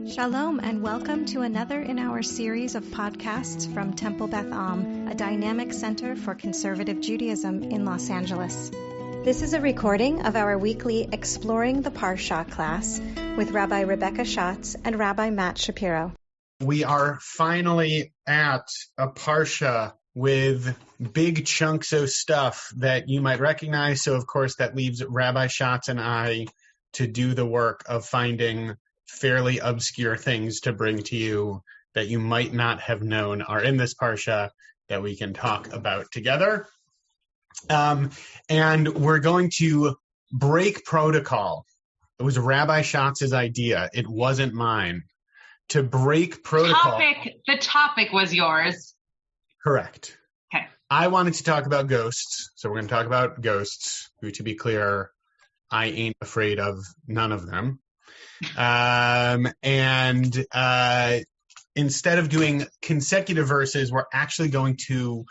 Shalom and welcome to another in our series of podcasts from Temple Beth Am, a dynamic center for conservative Judaism in Los Angeles. This is a recording of our weekly Exploring the Parasha class with Rabbi Rebecca Schatz and Rabbi Matt Shapiro. We are finally at a Parsha with big chunks of stuff that you might recognize. So, of course, that leaves Rabbi Schatz and I to do the work of finding fairly obscure things to bring to you that you might not have known are in this Parsha that we can talk about together. And we're going to break protocol. It was Rabbi Schatz's idea. It wasn't mine. To break protocol. The topic was yours. Correct. Okay. I wanted to talk about ghosts, so we're going to talk about ghosts, who, to be clear, I ain't afraid of none of them. And instead of doing consecutive verses, we're actually going to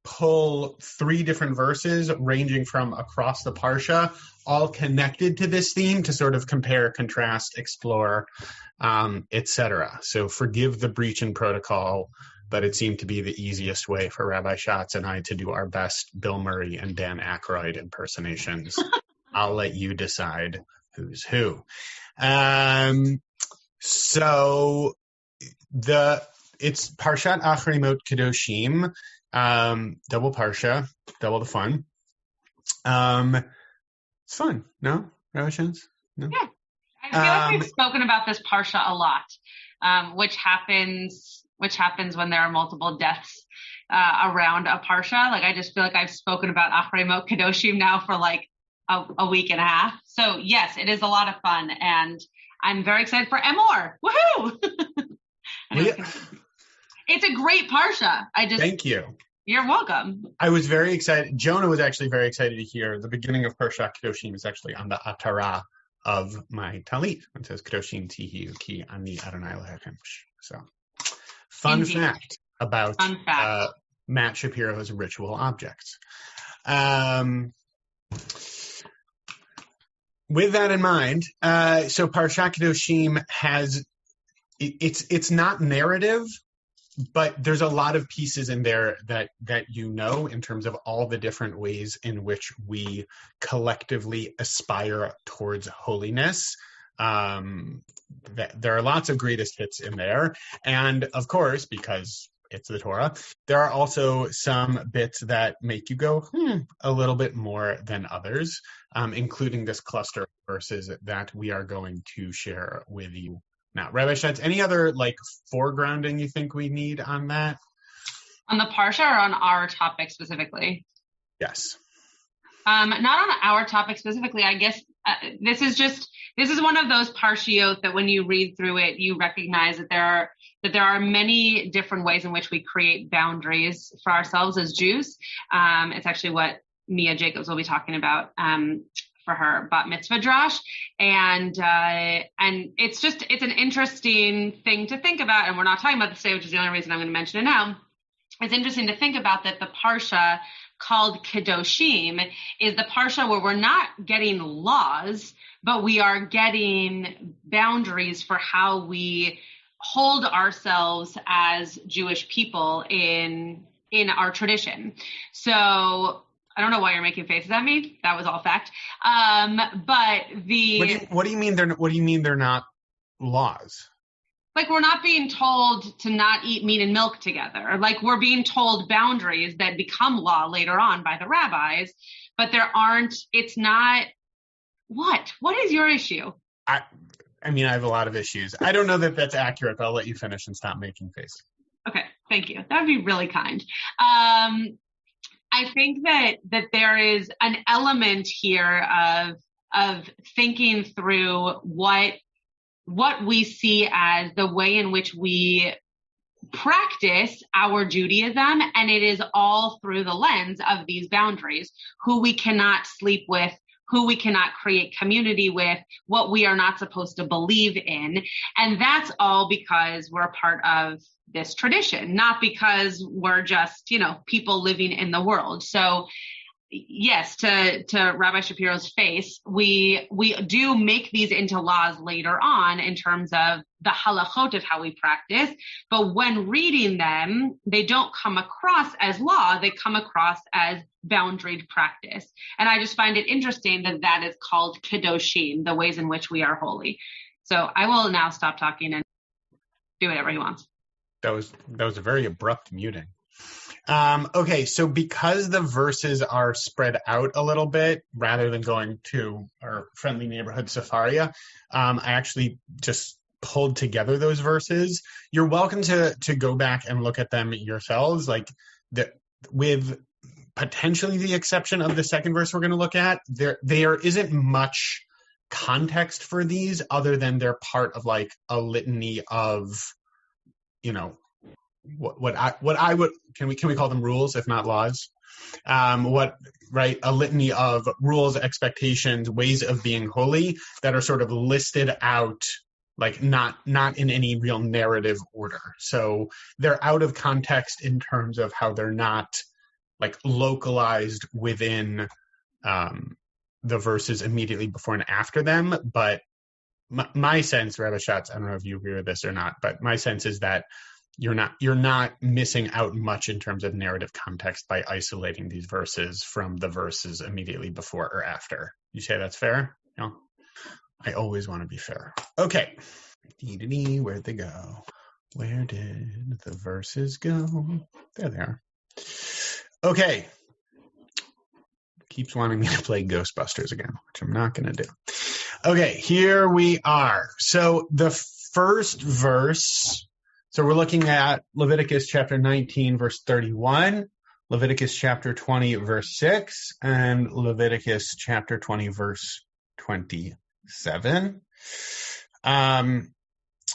pull three different verses ranging from across the Parsha, all connected to this theme to sort of compare, contrast, explore, etc. So forgive the breach in protocol, but it seemed to be the easiest way for Rabbi Schatz and I to do our best Bill Murray and Dan Achrei impersonations. I'll let you decide who's who. So it's Parshat Achrei Mot-Kedishim, double Parsha, double the fun. It's fun, no? Rabbi Schatz? No? Yeah. I feel like we've spoken about this Parsha a lot, which happens when there are multiple deaths around a Parsha. Like, I just feel like I've spoken about Achrei Mot-Kedishim now for like a week and a half. So yes, it is a lot of fun, and I'm very excited for Emor. Woohoo! It's a great Parsha. Thank you. You're welcome. I was very excited. Jonah was actually very excited to hear the beginning of Parshat Kedoshim is actually on the Atara of my Talit. It says Kedoshim Tihiu Ki Ani Adonai Elohechem. So, fun Indeed. fact about Matt Shapiro's ritual objects. With that in mind, so Parshat Kedoshim has it's not narrative, but there's a lot of pieces in there that you know in terms of all the different ways in which we collectively aspire towards holiness. There are lots of greatest hits in there, and of course, because it's the Torah, there are also some bits that make you go, a little bit more than others, including this cluster of verses that we are going to share with you now. Rabbi Schatz, any other foregrounding you think we need on that? On the Parsha or on our topic specifically? Yes. Not on our topic specifically. I guess this is one of those parshiot that when you read through it, you recognize that there are many different ways in which we create boundaries for ourselves as Jews. It's actually what Mia Jacobs will be talking about for her bat mitzvah drash, and it's an interesting thing to think about. And we're not talking about this today, which is the only reason I'm going to mention it now. It's interesting to think about that the parsha called Kedoshim is the parsha where we're not getting laws, but we are getting boundaries for how we hold ourselves as Jewish people in our tradition. So I don't know why you're making faces at me. That was all fact. But what do you mean they're not laws? Like, we're not being told to not eat meat and milk together. Like, we're being told boundaries that become law later on by the rabbis, but it's not. What is your issue? I mean, I have a lot of issues. I don't know that that's accurate, but I'll let you finish and stop making faces. Okay, thank you. That would be really kind. I think that there is an element here of thinking through what we see as the way in which we practice our Judaism, and it is all through the lens of these boundaries: who we cannot sleep with, who we cannot create community with, what we are not supposed to believe in. And that's all because we're a part of this tradition, not because we're just, people living in the world. So yes, to Rabbi Shapiro's face, we do make these into laws later on in terms of the halachot of how we practice. But when reading them, they don't come across as law. They come across as boundaried practice. And I just find it interesting that is called kedoshim, the ways in which we are holy. So I will now stop talking and do whatever he wants. That was a very abrupt muting. Okay, so because the verses are spread out a little bit, rather than going to our friendly neighborhood Safaria, I actually just pulled together those verses. You're welcome to go back and look at them yourselves, with potentially the exception of the second verse we're going to look at. There isn't much context for these other than they're part of like a litany of, what I would, can we call them rules if not laws? A litany of rules, expectations, ways of being holy that are sort of listed out, like not in any real narrative order. So they're out of context in terms of how they're not like localized within the verses immediately before and after them. But my sense, Rabbi Schatz, I don't know if you agree with this or not, but my sense is that you're not missing out much in terms of narrative context by isolating these verses from the verses immediately before or after. You say that's fair? No? I always want to be fair. Okay. Where'd they go? Where did the verses go? There they are. Okay. Keeps wanting me to play Ghostbusters again, which I'm not going to do. Okay, here we are. So the first verse, so we're looking at Leviticus chapter 19, verse 31, Leviticus chapter 20, verse 6, and Leviticus chapter 20, verse 27.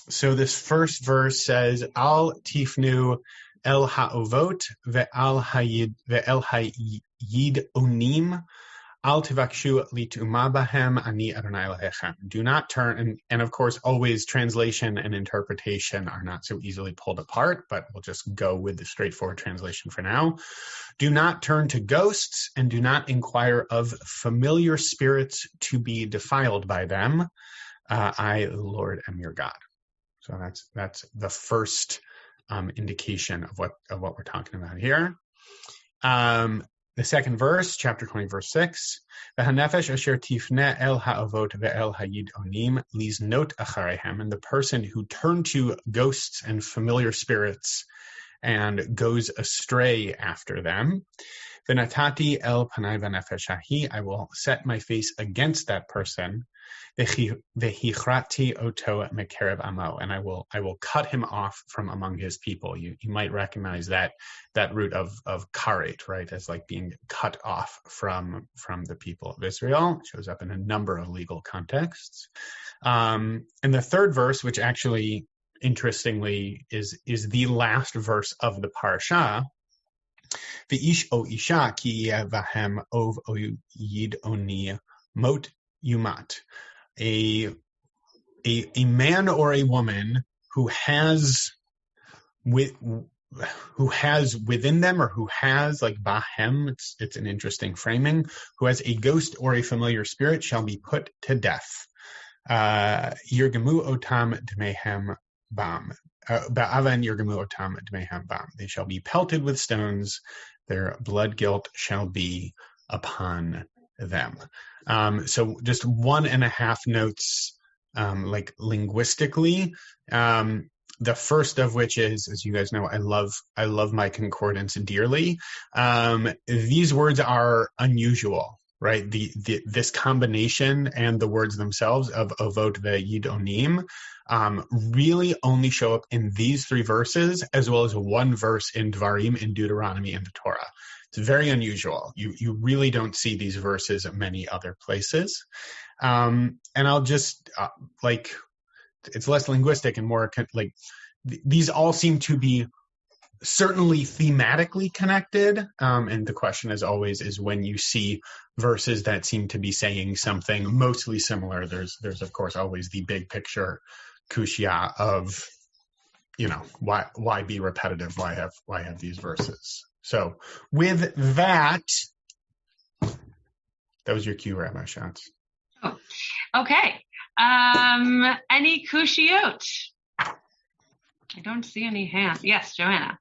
So this first verse says, Al tifnu el ha'ovot ve'al hayid onim al tivakshu lituma bahem ani Adonai Elohechem. Do not turn, and of course always translation and interpretation are not so easily pulled apart, but we'll just go with the straightforward translation for now. Do not turn to ghosts and do not inquire of familiar spirits to be defiled by them. I, the Lord, am your God. So that's the first indication of what we're talking about here. The second verse, chapter 20, verse 6, V'hanefesh asher tifne el ha'avot ve'el hayid onim liznot achareihem, and the person who turned to ghosts and familiar spirits and goes astray after them. V'natati el panai v'nefesh hahi, I will set my face against that person. V'hichrati oto mekerev amo, and I will cut him off from among his people. You might recognize that root of karet, right, as like being cut off from the people of Israel. It shows up in a number of legal contexts. And the third verse, which actually interestingly is the last verse of the Parasha, V'ish o isha ki vahem ov o yid oni mot yumat. A man or a woman who has within them, or who has like bahem, it's an interesting framing, who has a ghost or a familiar spirit shall be put to death. Yirgemu otam dmehem bam. Ba'avan yirgemu otam dmehem bam. They shall be pelted with stones. Their blood guilt shall be upon them. So just 1.5 notes, like linguistically. The first of which is, as you guys know, I love my concordance dearly. These words are unusual, right? This combination and the words themselves of avot ve'yid onim really only show up in these 3 verses, as well as one verse in Dvarim, in Deuteronomy, and the Torah. It's very unusual. You really don't see these verses at many other places. And I'll just, it's less linguistic and more like, these all seem to be certainly thematically connected. And the question, as always, is when you see verses that seem to be saying something mostly similar, there's of course always the big picture kushya of, why be repetitive? Why have these verses? So with that, That was your cue, Rabbi Schatz. Oh, okay. Any kushiyot? I don't see any hands. Yes, Joanna.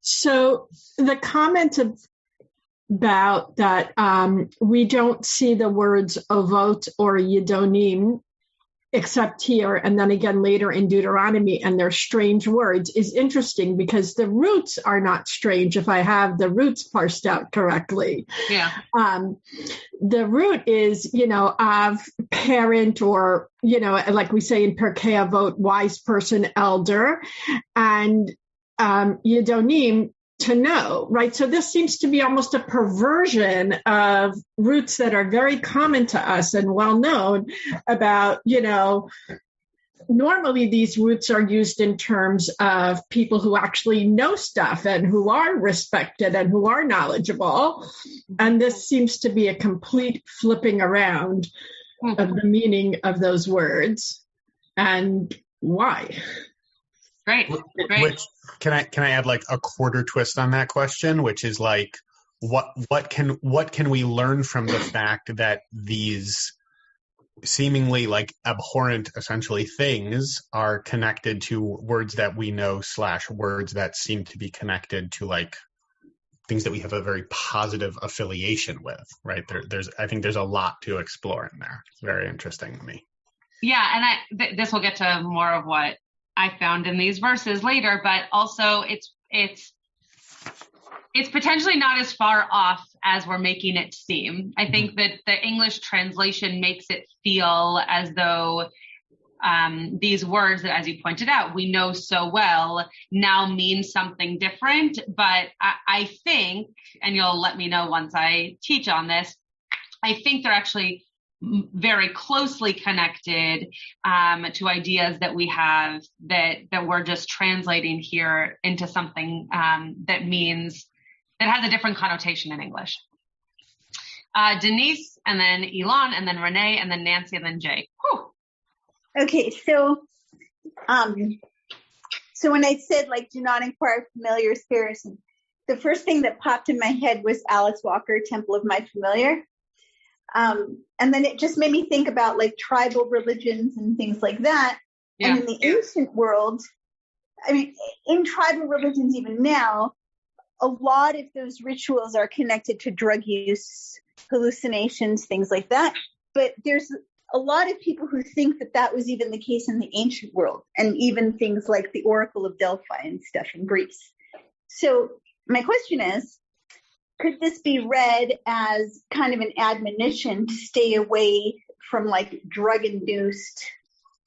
So the comment about that we don't see the words ovot or yedonim except here and then again later in Deuteronomy, and they're strange words, is interesting because the roots are not strange if I have the roots parsed out correctly. Yeah. The root is, of parent, or, like we say in Pirkei Avot, wise person, elder, and yedonim, to know, right? So this seems to be almost a perversion of roots that are very common to us and well known about, normally these roots are used in terms of people who actually know stuff and who are respected and who are knowledgeable. And this seems to be a complete flipping around of the meaning of those words. And why? Great. Which can I add like a quarter twist on that question, which is like what can we learn from the fact that these seemingly like abhorrent essentially things are connected to words that we know / words that seem to be connected to like things that we have a very positive affiliation with, right? I think there's a lot to explore in there. It's very interesting to me. Yeah, and this will get to more of what I found in these verses later, but also it's potentially not as far off as we're making it seem. I think that the English translation makes it feel as though these words that, as you pointed out, we know so well now mean something different. But I think, and you'll let me know once I teach on this, I think they're actually very closely connected to ideas that we have that we're just translating here into something that has a different connotation in English. Denise, and then Elon, and then Renee, and then Nancy, and then Jay. Whew. Okay, so when I said like do not inquire familiar spirits, the first thing that popped in my head was Alice Walker, Temple of My Familiar. And then it just made me think about like tribal religions and things like that. Yeah. And in the ancient world, I mean, in tribal religions even now, a lot of those rituals are connected to drug use, hallucinations, things like that. But there's a lot of people who think that was even the case in the ancient world, and even things like the Oracle of Delphi and stuff in Greece. So my question is, could this be read as kind of an admonition to stay away from like drug-induced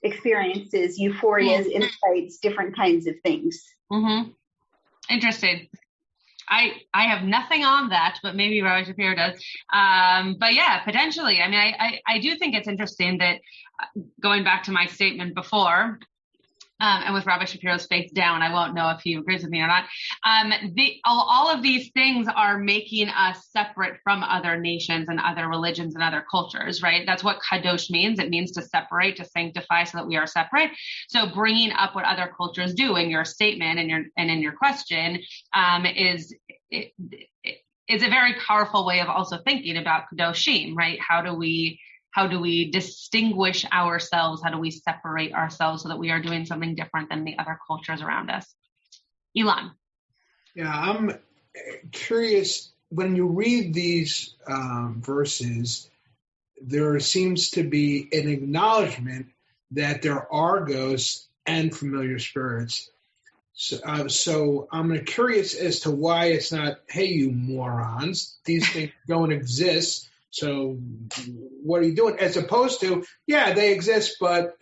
experiences, euphorias, insights, different kinds of things? Mm-hmm. Interesting. I have nothing on that, but maybe Rabbi Shapiro does. But yeah, potentially. I mean, I do think it's interesting that going back to my statement before, and with Rabbi Shapiro's face down, I won't know if he agrees with me or not. All of these things are making us separate from other nations and other religions and other cultures, right? That's what kadosh means. It means to separate, to sanctify, so that we are separate. So bringing up what other cultures do in your statement and in your question is a very powerful way of also thinking about kadoshim, right? How do we distinguish ourselves? How do we separate ourselves so that we are doing something different than the other cultures around us? Elon. Yeah, I'm curious. When you read these verses, there seems to be an acknowledgement that there are ghosts and familiar spirits. So I'm curious as to why it's not, hey, you morons, these things don't exist. So what are you doing? As opposed to, yeah, they exist, but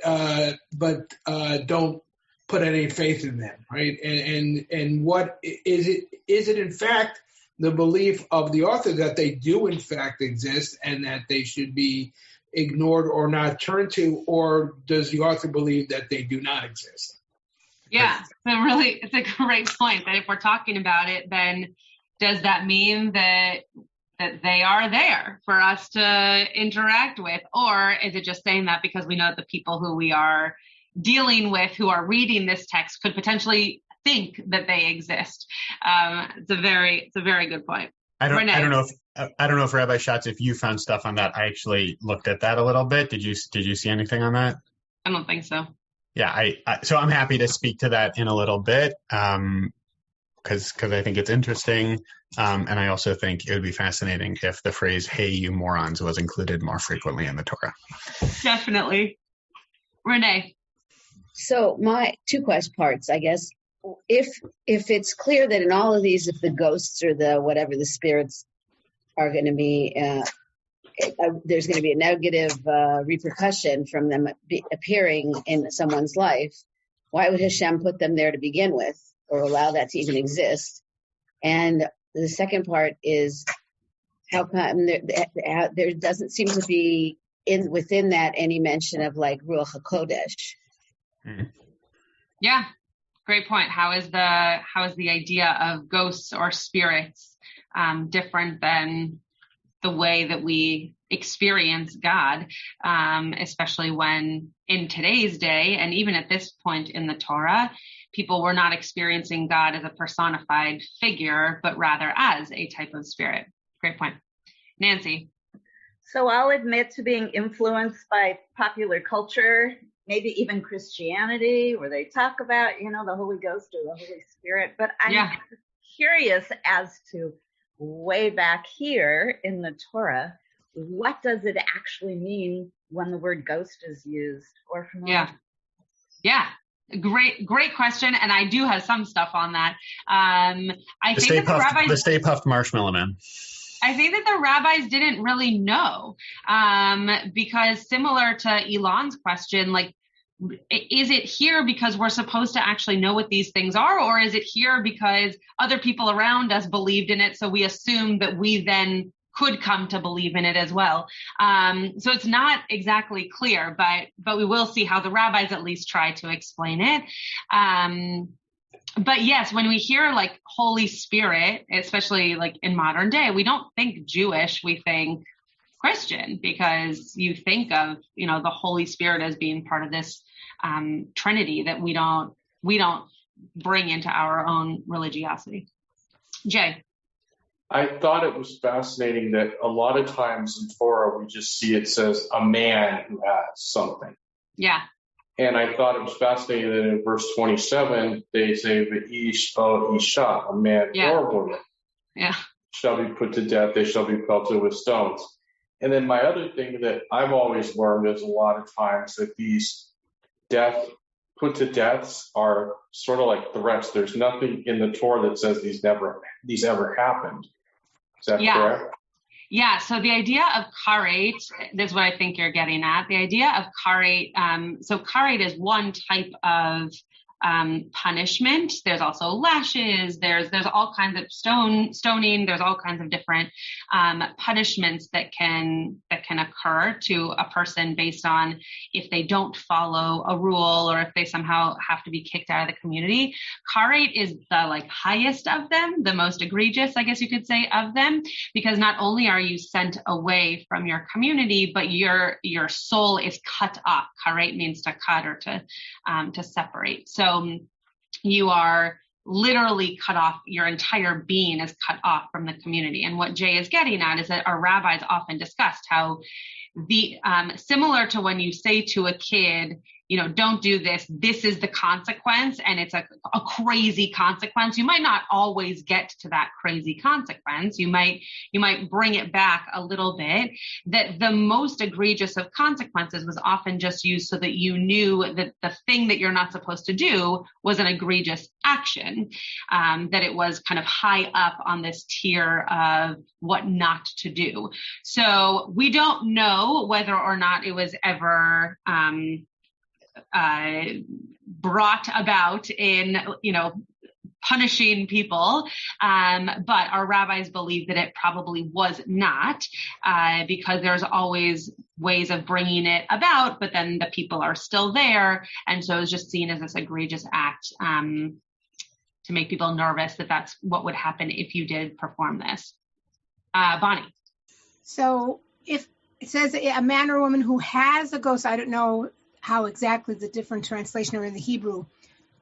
don't put any faith in them, right? And what is it? Is it in fact the belief of the author that they do in fact exist and that they should be ignored or not turned to, or does the author believe that they do not exist? Yeah, it's a great point. That if we're talking about it, then does that mean that they are there for us to interact with? Or is it just saying that because we know that the people who we are dealing with, who are reading this text, could potentially think that they exist? It's a very good point. I don't I don't know if Rabbi Schatz, if you found stuff on that. I actually looked at that a little bit. Did you see anything on that? I don't think so. Yeah, so I'm happy to speak to that in a little bit, because I think it's interesting, and I also think it would be fascinating if the phrase "Hey, you morons" was included more frequently in the Torah. Definitely. Renee. So my two parts, I guess. If it's clear that in all of these, if the ghosts or the whatever the spirits are going to be, there's going to be a negative repercussion from them appearing in someone's life, why would Hashem put them there to begin with, or allow that to even exist? And the second part is, how come there doesn't seem to be within that any mention of like Ruach HaKodesh? Yeah, great point. How is the idea of ghosts or spirits different than the way that we experience God, especially when in today's day, and even at this point in the Torah, people were not experiencing God as a personified figure, but rather as a type of spirit. Great point. Nancy. So I'll admit to being influenced by popular culture, maybe even Christianity, where they talk about, the Holy Ghost or the Holy Spirit. But I'm curious as to way back here in the Torah, what does it actually mean when the word ghost is used? Or Yeah. Great question. And I do have some stuff on that. The Stay Puft Marshmallow Man. I think that the rabbis didn't really know, because similar to Elon's question, like, is it here because we're supposed to actually know what these things are, or is it here because other people around us believed in it, so we assume that we then could come to believe in it as well? So it's not exactly clear, but we will see how the rabbis at least try to explain it. But yes, when we hear like Holy Spirit, especially like in modern day, we don't think Jewish, we think Christian, because you think of, the Holy Spirit as being part of this Trinity that we don't bring into our own religiosity. Jay. I thought it was fascinating that a lot of times in Torah, we just see it says a man who has something. Yeah. And I thought it was fascinating that in verse 27, they say, V'ish o isha, a man or a woman, shall be put to death, they shall be pelted with stones. And then my other thing that I've always learned is a lot of times that these put to deaths are sort of like threats. There's nothing in the Torah that says these ever happened. Is that correct? Yeah, so the idea of karet, this is what I think you're getting at. The idea of karet, so karet is one type of punishment. There's also lashes. There's all kinds of stoning. There's all kinds of different punishments that can occur to a person based on if they don't follow a rule or if they somehow have to be kicked out of the community. Karet is the highest of them, the most egregious, I guess you could say, of them, because not only are you sent away from your community, but your soul is cut off. Karet means to cut or to separate. So you are literally cut off. Your entire being is cut off from the community. And what Jay is getting at is that our rabbis often discussed how the similar to when you say to a kid, don't do this, this is the consequence, and it's a crazy consequence. You might not always get to that crazy consequence. You might bring it back a little bit. That the most egregious of consequences was often just used so that you knew that the thing that you're not supposed to do was an egregious action, that it was kind of high up on this tier of what not to do. So we don't know whether or not it was ever brought about in, punishing people. But our rabbis believe that it probably was not, because there's always ways of bringing it about, but then the people are still there. And so it's just seen as this egregious act, to make people nervous that that's what would happen if you did perform this. Bonnie. So if it says a man or woman who has a ghost, I don't know how exactly the different translation are in the Hebrew.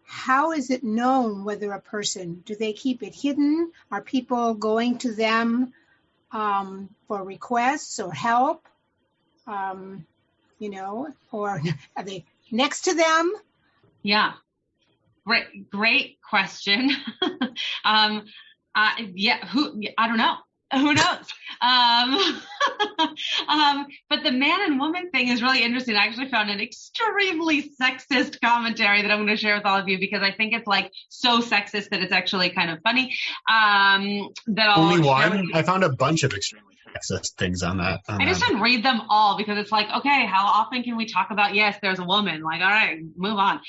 How is it known whether a person, do they keep it hidden? Are people going to them for requests or help? Or are they next to them? Yeah. Great question. I don't know. Who knows? But the man and woman thing is really interesting. I actually found an extremely sexist commentary that I'm going to share with all of you because I think it's like so sexist that it's actually kind of funny. Only one? I found a bunch of extremely sexist things on that. I just didn't read them all because it's like, okay, how often can we talk about, yes, there's a woman? Like, all right, move on.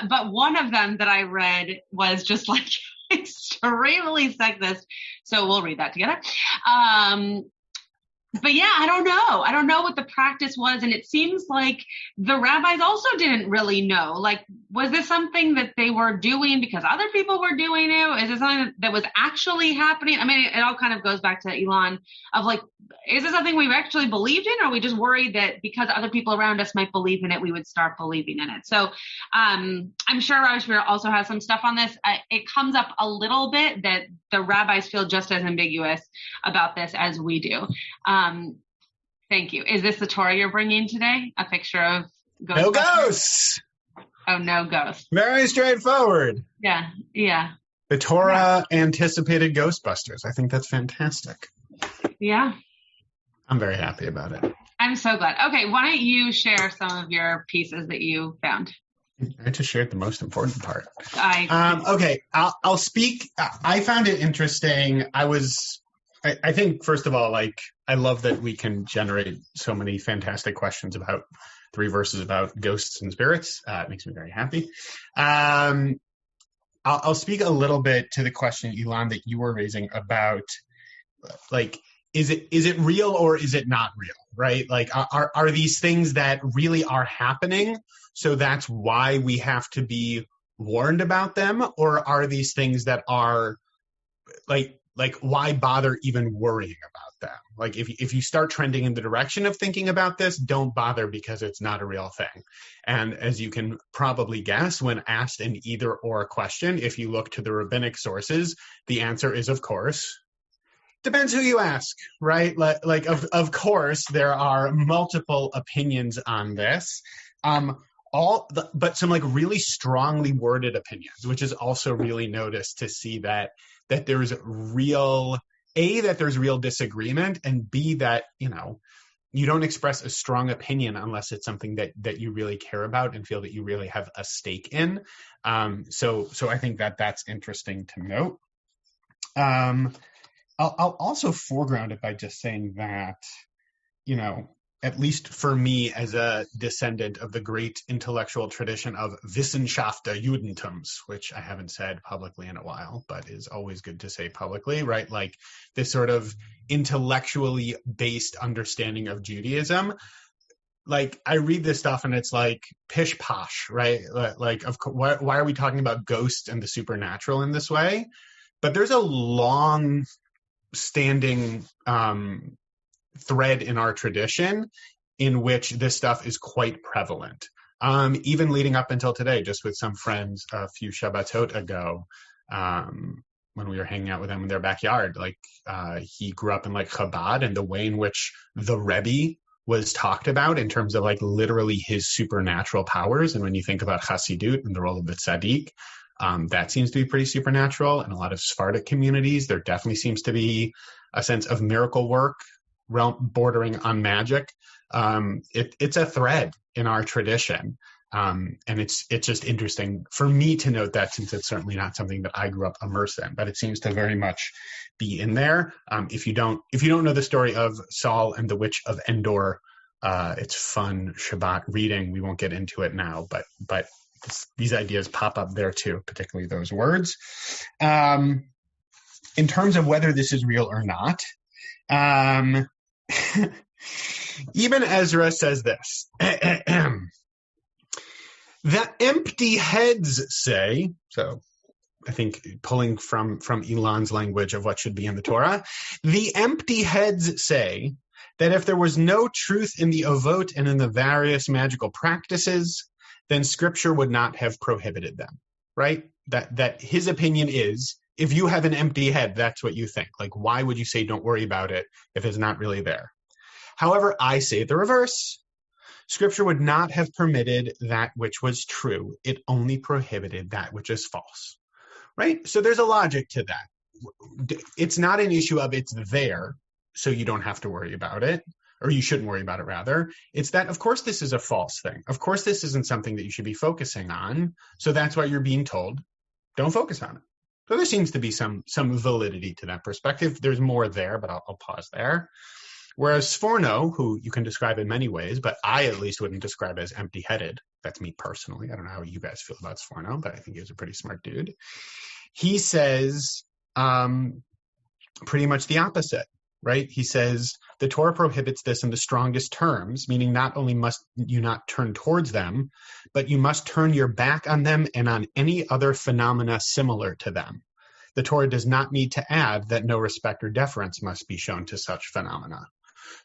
But one of them that I read was just like extremely sexist. So we'll read that together. But yeah, I don't know. I don't know what the practice was. And it seems like the rabbis also didn't really know. Like, was this something that they were doing because other people were doing it? Is it something that was actually happening? I mean, it all kind of goes back to Elon of like, is this something we've actually believed in? Or are we just worried that because other people around us might believe in it, we would start believing in it? So I'm sure Rabbi Shapiro also has some stuff on this. It comes up a little bit that the rabbis feel just as ambiguous about this as we do. Thank you. Is this the Torah you're bringing today? A picture of ghosts? No ghosts. Oh, no ghosts. Very straightforward. Yeah. The Torah anticipated Ghostbusters. I think that's fantastic. Yeah. I'm very happy about it. I'm so glad. Okay, why don't you share some of your pieces that you found? I just shared the most important part. Okay, I'll speak. I found it interesting. I think, first of all, like, I love that we can generate so many fantastic questions about 3 verses about ghosts and spirits. It makes me very happy. I'll speak a little bit to the question, Elon, that you were raising about, like, is it real or is it not real, right? Like, are these things that really are happening, so that's why we have to be warned about them? Or are these things that are, like why bother even worrying about them? Like, if you start trending in the direction of thinking about this, don't bother because it's not a real thing. And as you can probably guess, when asked an either or question, if you look to the rabbinic sources, the answer is, of course. Depends who you ask, right? Like of course, there are multiple opinions on this. But some like really strongly worded opinions, which is also really noticed to see that there's real disagreement, and B, that, you don't express a strong opinion unless it's something that you really care about and feel that you really have a stake in. So I think that's interesting to note. I'll also foreground it by just saying that, at least for me as a descendant of the great intellectual tradition of Wissenschafter Judentums, which I haven't said publicly in a while, but is always good to say publicly, right? Like this sort of intellectually based understanding of Judaism. Like, I read this stuff and it's like pish posh, right? Like, why are we talking about ghosts and the supernatural in this way? But there's a long standing thread in our tradition in which this stuff is quite prevalent, even leading up until today. Just with some friends a few Shabbatot ago, when we were hanging out with them in their backyard, like he grew up in like Chabad, and the way in which the Rabbi was talked about in terms of like literally his supernatural powers, and when you think about Chassidut and the role of the tzaddik, that seems to be pretty supernatural. In a lot of Sephardic communities, there definitely seems to be a sense of miracle work bordering on magic. It's a thread in our tradition. And it's just interesting for me to note that, since it's certainly not something that I grew up immersed in, but it seems to very much be in there. If you don't know the story of Saul and the Witch of Endor, it's fun Shabbat reading. We won't get into it now, but these ideas pop up there too, particularly those words. In terms of whether this is real or not, Ibn Ezra says this: the empty heads say, so I think pulling from Elon's language of what should be in the Torah, the empty heads say that if there was no truth in the Avot and in the various magical practices, then Scripture would not have prohibited them, right? That his opinion is, if you have an empty head, that's what you think. Like, why would you say don't worry about it if it's not really there? However, I say the reverse. Scripture would not have permitted that which was true. It only prohibited that which is false, right? So there's a logic to that. It's not an issue of it's there, so you don't have to worry about it, or you shouldn't worry about it, rather. It's that, of course, this is a false thing. Of course, this isn't something that you should be focusing on. So that's why you're being told, don't focus on it. So there seems to be some validity to that perspective. There's more there, but I'll pause there. Whereas Sforno, who you can describe in many ways, but I at least wouldn't describe as empty-headed. That's me personally. I don't know how you guys feel about Sforno, but I think he was a pretty smart dude. He says pretty much the opposite, right? He says the Torah prohibits this in the strongest terms, meaning not only must you not turn towards them, but you must turn your back on them and on any other phenomena similar to them. The Torah does not need to add that no respect or deference must be shown to such phenomena.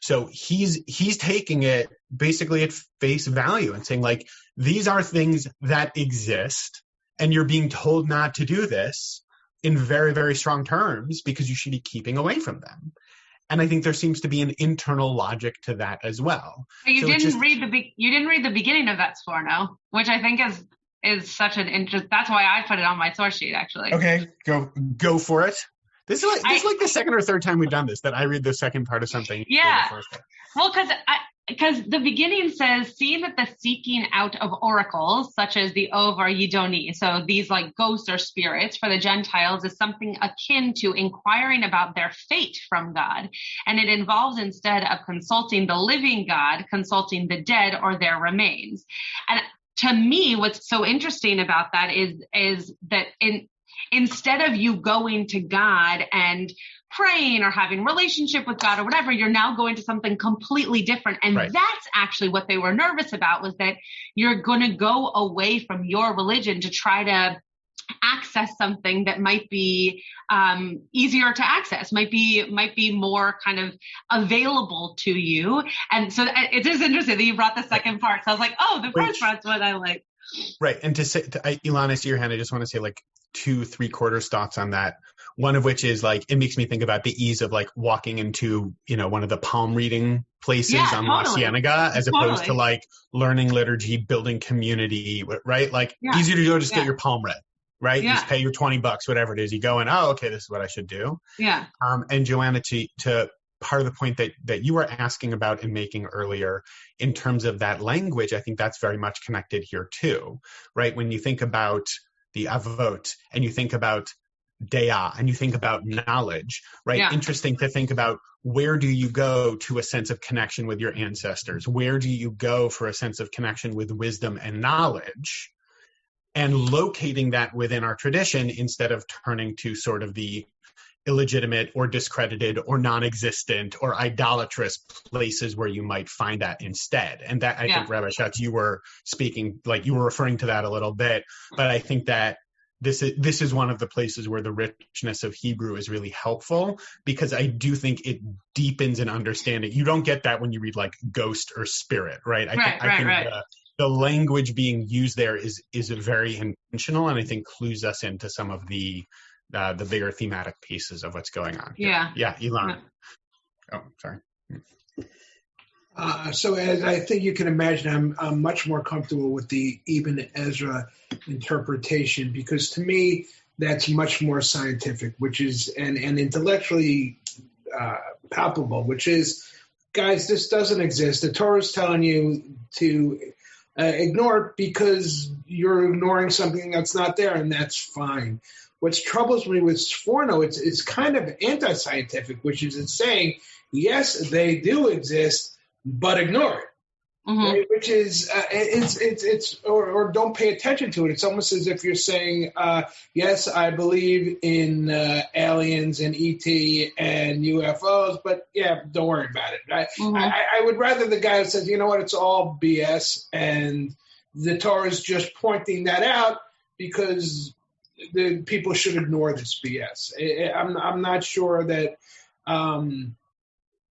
So he's taking it basically at face value and saying, like, these are things that exist, and you're being told not to do this in very, very strong terms because you should be keeping away from them. And I think there seems to be an internal logic to that as well. But you didn't read the beginning of that Sforno, which I think is such an interest. That's why I put it on my source sheet, actually. Okay, go for it. This is like the second or third time we've done this, that I read the second part of something. Yeah. Well, because the beginning says, seeing that the seeking out of oracles, such as the Ov or Yidoni, so these like ghosts or spirits for the Gentiles, is something akin to inquiring about their fate from God. And it involves, instead of consulting the living God, consulting the dead or their remains. And to me, what's so interesting about that is that instead of you going to God and praying or having relationship with God or whatever, you're now going to something completely different. And right. That's actually what they were nervous about, was that you're going to go away from your religion to try to access something that might be easier to access, might be more kind of available to you. And so it is interesting that you brought the second part. So I was like, oh, the first part's what I like. Right. And to say, Ilan, I see your hand. I just want to say like 2-3/4 thoughts on that. One of which is like, it makes me think about the ease of like walking into, one of the palm reading places on La Cienega, as opposed to like learning liturgy, building community, right? Like easier to go just get your palm read, right? You just pay your $20, whatever it is. You go and, oh, okay, this is what I should do. Yeah. And Joanna, to part of the point that you were asking about and making earlier in terms of that language, I think that's very much connected here too, right? When you think about the avot and you think about Dea, and you think about knowledge, right? Yeah. Interesting to think about, where do you go to a sense of connection with your ancestors? Where do you go for a sense of connection with wisdom and knowledge? And locating that within our tradition instead of turning to sort of the illegitimate or discredited or non-existent or idolatrous places where you might find that instead. And that, I think, Rabbi Schatz, you were speaking, like you were referring to that a little bit, but I think that this is one of the places where the richness of Hebrew is really helpful, because I do think it deepens an understanding. You don't get that when you read like ghost or spirit, right? I think the language being used there is very intentional, and I think clues us into some of the bigger thematic pieces of what's going on here. Yeah, Elon. Oh, sorry. So as I think you can imagine, I'm much more comfortable with the Ibn Ezra interpretation, because to me, that's much more scientific, which is, and intellectually palpable, which is, guys, this doesn't exist. The Torah is telling you to ignore it because you're ignoring something that's not there, and that's fine. What troubles me with Sforno, it's kind of anti-scientific, which is it's saying, yes, they do exist, but ignore it. Mm-hmm. Right? Which is, or don't pay attention to it. It's almost as if you're saying, yes, I believe in aliens and ET and UFOs, but yeah, don't worry about it. I would rather the guy that says, you know what, it's all BS, and the Torah is just pointing that out because the people should ignore this BS. I'm not sure that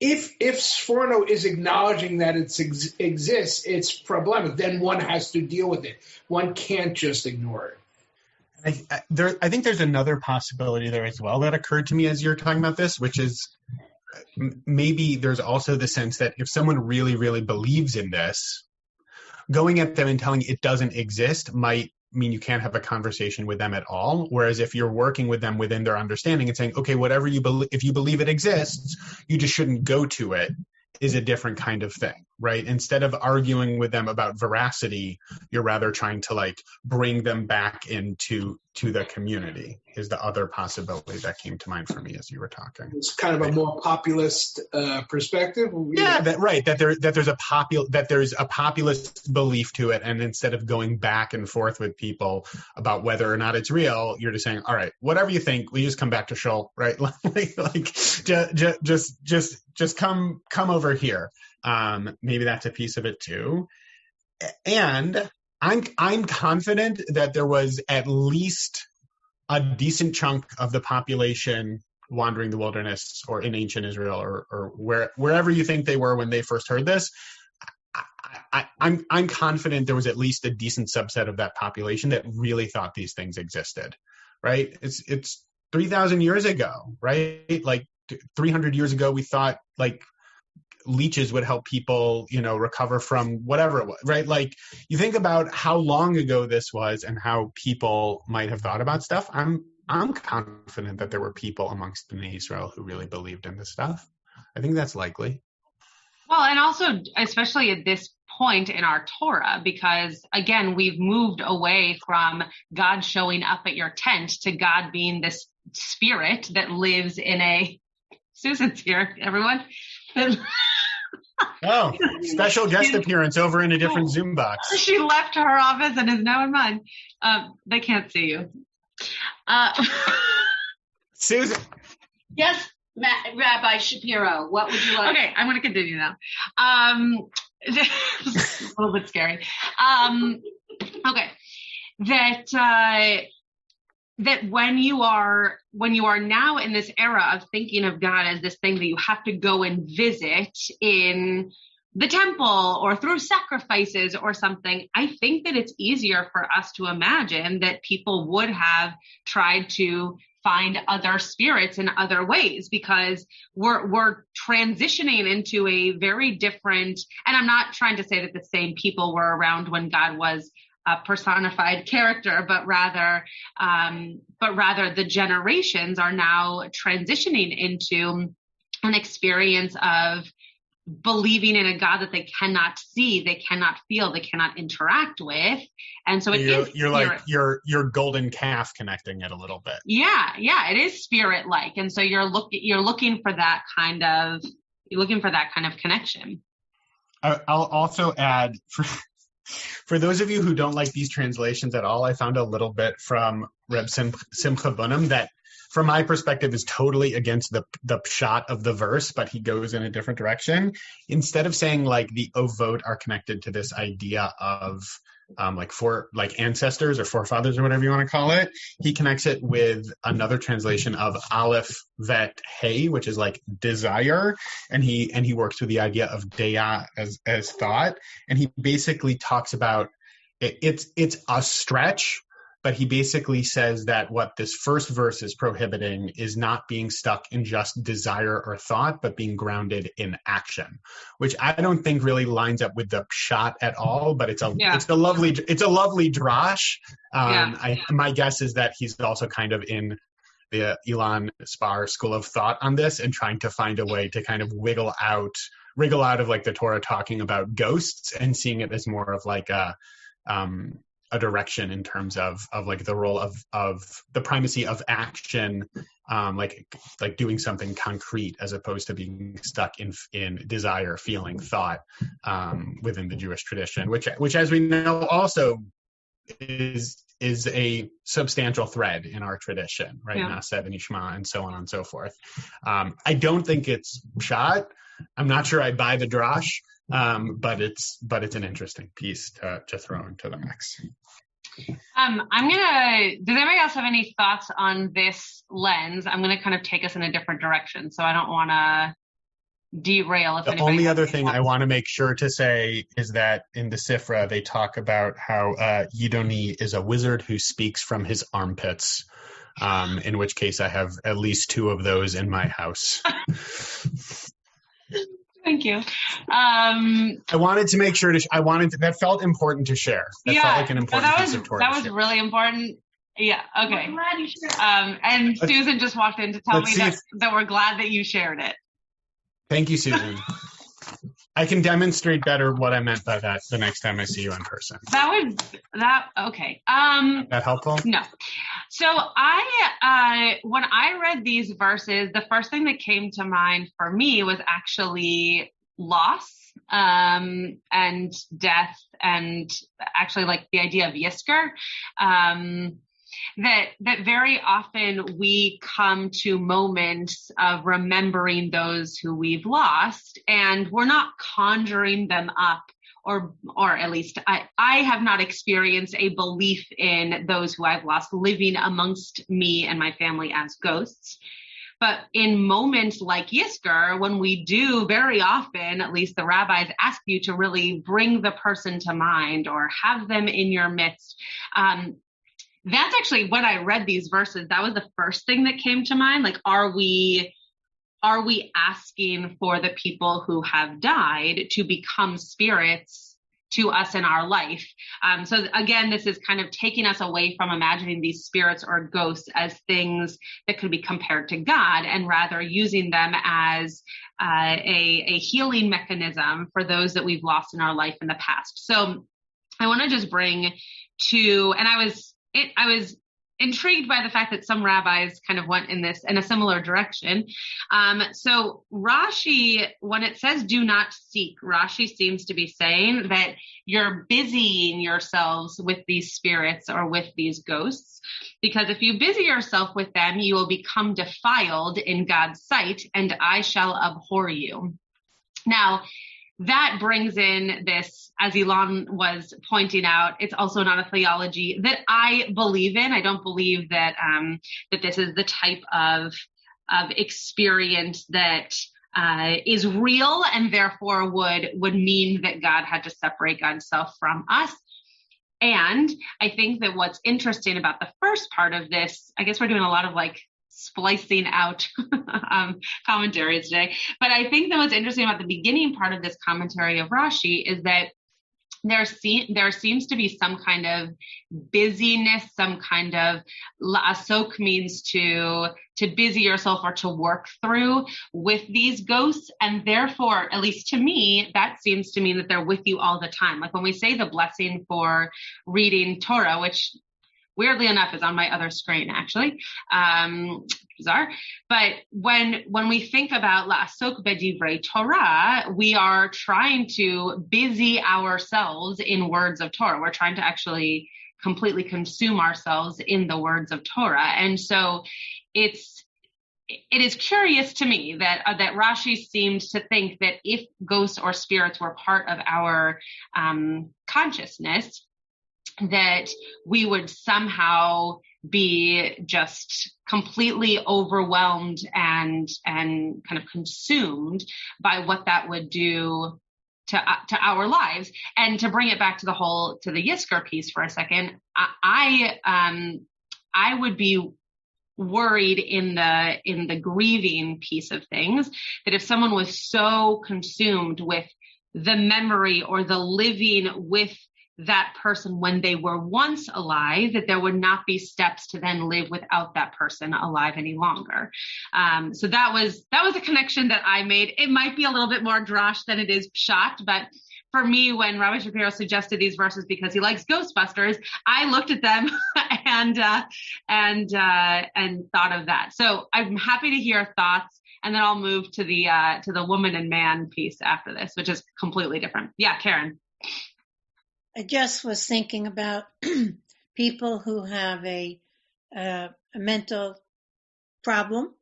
if Sforno is acknowledging that it exists, it's problematic. Then one has to deal with it. One can't just ignore it. I think there's another possibility there as well that occurred to me as you're talking about this, which is maybe there's also the sense that if someone really, really believes in this, going at them and telling it doesn't exist might mean you can't have a conversation with them at all. Whereas if you're working with them within their understanding and saying, okay, whatever you believe, if you believe it exists, you just shouldn't go to it, is a different kind of thing, right? Instead of arguing with them about veracity, you're rather trying to like bring them back into the community, is the other possibility that came to mind for me as you were talking. It's kind of a more populist perspective. Yeah, that there's a populist belief to it, and instead of going back and forth with people about whether or not it's real, you're just saying, all right, whatever you think, we just come back to shul, right? Just come over here. Maybe that's a piece of it too. And I'm confident that there was at least a decent chunk of the population wandering the wilderness or in ancient Israel or wherever you think they were when they first heard this. I'm confident there was at least a decent subset of that population that really thought these things existed, right? It's 3,000 years ago, right? Like 300 years ago, we thought like leeches would help people, recover from whatever it was, right? Like you think about how long ago this was and how people might have thought about stuff. I'm confident that there were people amongst Bnei Israel who really believed in this stuff. I think that's likely. Well, and also, especially at this point in our Torah, because again, we've moved away from God showing up at your tent to God being this spirit that lives in a, Susan's here, everyone. Oh, special guest appearance over in a different Zoom box. She left her office and is now in mine. They can't see you. Susan. Yes, Rabbi Shapiro, what would you like? Okay, I'm going to continue now. It's a little bit scary. Okay, that when you are now in this era of thinking of God as this thing that you have to go and visit in the temple or through sacrifices or something, I think that it's easier for us to imagine that people would have tried to find other spirits in other ways, because we're transitioning into a very different, and I'm not trying to say that the same people were around when God was a personified character, but rather the generations are now transitioning into an experience of believing in a God that they cannot see, they cannot feel, they cannot interact with. And so you're like your golden calf connecting it a little bit. Yeah, it is spirit-like. And so you're looking for that kind of connection. I'll also add for those of you who don't like these translations at all, I found a little bit from Reb Simcha Bunim that, from my perspective, is totally against the pshat of the verse, but he goes in a different direction. Instead of saying like the ovot are connected to this idea of ancestors or forefathers or whatever you want to call it, he connects it with another translation of aleph vet hey, which is like desire, and he works with the idea of deya as thought, and he basically talks about it's a stretch, but he basically says that what this first verse is prohibiting is not being stuck in just desire or thought, but being grounded in action, which I don't think really lines up with the pshat at all. But it's a lovely drash. My guess is that he's also kind of in the Elon Spar school of thought on this and trying to find a way to kind of wriggle out of like the Torah talking about ghosts and seeing it as more of like a direction in terms of like the role of the primacy of action, like doing something concrete as opposed to being stuck in desire, feeling, thought, within the Jewish tradition, which as we know also is a substantial thread in our tradition, right? Naseh and Ishma and so on and so forth. I don't think it's pshat. I'm not sure I buy the drash. But it's an interesting piece to throw into the mix. Does anybody else have any thoughts on this lens? I'm gonna kind of take us in a different direction, so I don't want to derail. The only other thing I want to make sure to say is that in the Sifra, they talk about how Yidoni is a wizard who speaks from his armpits, in which case I have at least 2 of those in my house. Thank you. I wanted to make sure that felt important to share. That felt like an important piece of Torah. That was really important. Yeah. Okay. I'm glad you shared. And Susan just walked in to tell me that we're glad that you shared it. Thank you, Susan. I can demonstrate better what I meant by that the next time I see you in person. Okay. That helpful? No. So when I read these verses, the first thing that came to mind for me was actually loss, and death, and actually like the idea of Yisker. That very often we come to moments of remembering those who we've lost, and we're not conjuring them up, or at least I have not experienced a belief in those who I've lost living amongst me and my family as ghosts. But in moments like Yisker, when we do very often, at least the rabbis ask you to really bring the person to mind or have them in your midst. That's actually, when I read these verses, that was the first thing that came to mind. Like, are we asking for the people who have died to become spirits to us in our life? So again, this is kind of taking us away from imagining these spirits or ghosts as things that could be compared to God, and rather using them as a healing mechanism for those that we've lost in our life in the past. So I want to just bring and I was intrigued by the fact that some rabbis kind of went in a similar direction. So Rashi, when it says do not seek, Rashi seems to be saying that you're busying yourselves with these spirits or with these ghosts, because if you busy yourself with them, you will become defiled in God's sight, and I shall abhor you. Now, that brings in this, as Elon was pointing out, it's also not a theology that I believe in. I don't believe that that this is the type of experience that is real, and therefore would mean that God had to separate God's self from us. And I think that what's interesting about the first part of this, I guess we're doing a lot of like splicing out commentaries today. But I think that what's interesting about the beginning part of this commentary of Rashi is that there seems to be some kind of busyness, some kind of la'asok means to busy yourself or to work through with these ghosts. And therefore, at least to me, that seems to mean that they're with you all the time. Like when we say the blessing for reading Torah, which weirdly enough is on my other screen, actually. Bizarre. But when we think about la'asok b'divrei Torah, we are trying to busy ourselves in words of Torah. We're trying to actually completely consume ourselves in the words of Torah. And so it is curious to me that Rashi seems to think that if ghosts or spirits were part of our consciousness, that we would somehow be just completely overwhelmed and kind of consumed by what that would do to our lives. And to bring it back to the Yisker piece for a second, I would be worried in the grieving piece of things, that if someone was so consumed with the memory or the living with that person when they were once alive, that there would not be steps to then live without that person alive any longer. So that was a connection that I made. It might be a little bit more drash than it is pshat, but for me, when Rabbi Shapiro suggested these verses because he likes Ghostbusters, I looked at them and thought of that. So I'm happy to hear thoughts, and then I'll move to the woman and man piece after this, which is completely different. Yeah, Karen. I just was thinking about people who have a mental problem